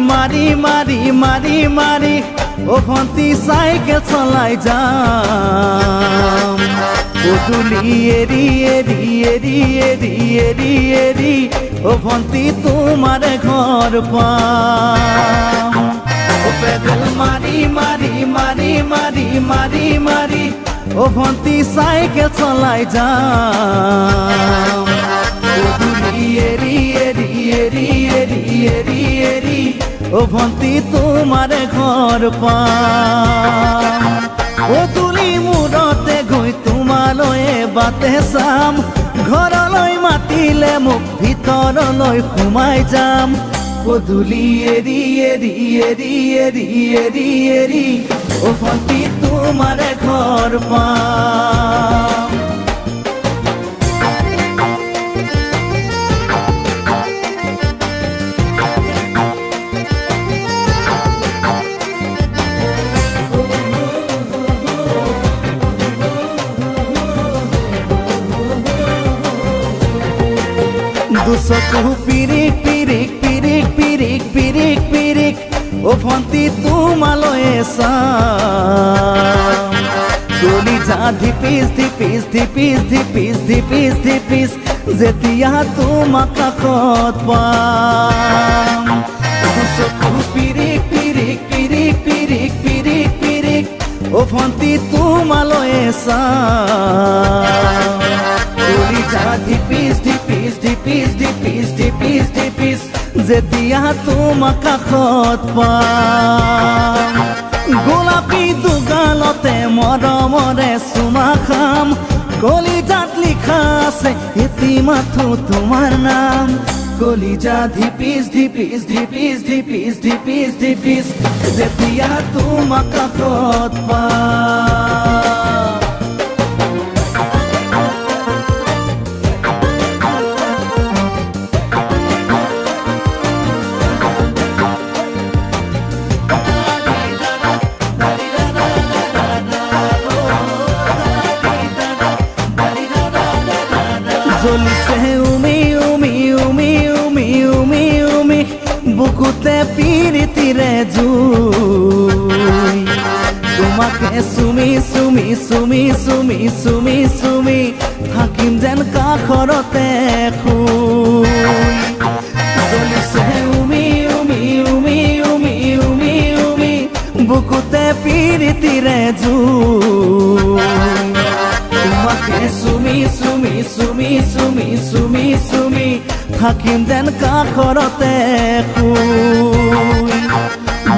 মারি মারি মারি মারি ও ভন্তি সাইকেল চলাই যাম পদূলি এরি এরি এরি এরি এরি এরি ও ভন্তি তোমার ঘর পাম ও পেডেল মারি মারি মারি মারি মারি মারি ও ভন্তি সাইকেল চলাই যাম পদূলি এরি এরি এরি এরি এরি এরি ও ভন্তি তোমার ঘর পাম পদূলি মূৰতে গৈ তোমালৈ বাটে চাম ঘৰলৈ মাতিলে মোক ভিতৰলৈ সোমাই যাম পদূলি এৰি এৰি এৰি এৰি এৰি এৰি ও ভন্তি তোমাৰ ঘৰ পাম দুচকু পিৰিক পিৰিক পিৰিক পিৰিক পিৰিক পিৰিক ও ভন্তি তোমালৈ চাম কলিজা ধিপিস ধিপিস ধিপিস ধিপিস ধিপিস ধিপিস যেতিয়া তোমাক কাষত পাম দুচকু পিৰিক পিৰিক পিৰিক পিৰিক পিৰিক পিৰিক ও ভন্তি তোমালৈ চাম কলিজা ধিপিস ধিপিস ধিপিস ধিপিস ধিপিস ধিপিস যেতিয়া তোমাক কাষত পাম গোলাপী দুগালতে মৰমৰে চুমা খাম কলিজাত লিখা আছে এটি মাথো তোমাৰ নাম কলিজা ধিপিস ধিপিস ধিপিস ধিপিস ধিপিস ধিপিস যেতিয়া তোমাক কাষত পাম জ্বলিছে উমি উমি উমি উমি উমি উমি বুকুতে পিৰিতিৰে জুই তোমাকে চুমি চুমি চুমি চুমি চুমি চুমি থাকিম যেন কাষৰতে শুই জ্বলিছে উমি উমি উমি উমি উমি উমি বুকুতে পিৰিতিৰে জুই তোমাকে চুমি চুমি চুমি চুমি চুমি চুমি থাকিম যেন কাষৰতে শুই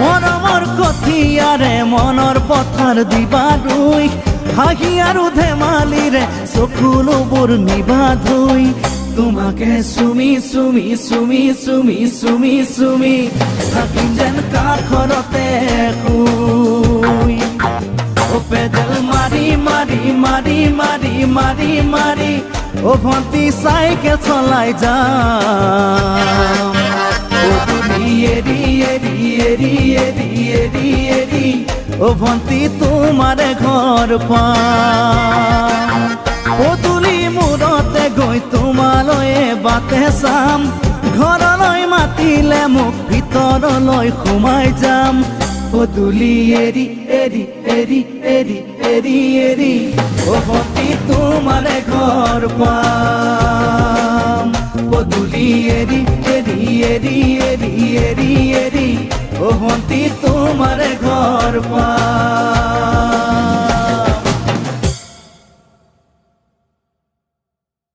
মৰমৰ কঠিয়াৰে মনৰ পথাৰ দিবা ৰুই হাঁহি আৰু ধেমালিৰে চকুলোবোৰ নিবা ধুই তোমাকে চুমি চুমি চুমি চুমি চুমি চুমি থাকিম যেন কাষৰতে শুই ও পেডেল মারি মারি মারি মারি মারি মারি ও ভন্তি সাইকেল চলাই যাম পদূলি এরি এরি এরি এরি এরি এরি ও ভন্তি তোমাৰ ঘৰ পাম পদূলি মূৰতে গৈ তোমালৈ বাটে চাম ঘৰলৈ মাতিলে মোক ভিতৰলৈ সোমাই যাম পদূলি এৰি এৰি এৰি এৰি এৰি এৰি ও ভন্তি তোমাৰ ঘৰ পাম পদূলি এৰি এৰি এৰি এৰি এৰি এৰি ও ভন্তি তোমাৰ ঘৰ পাম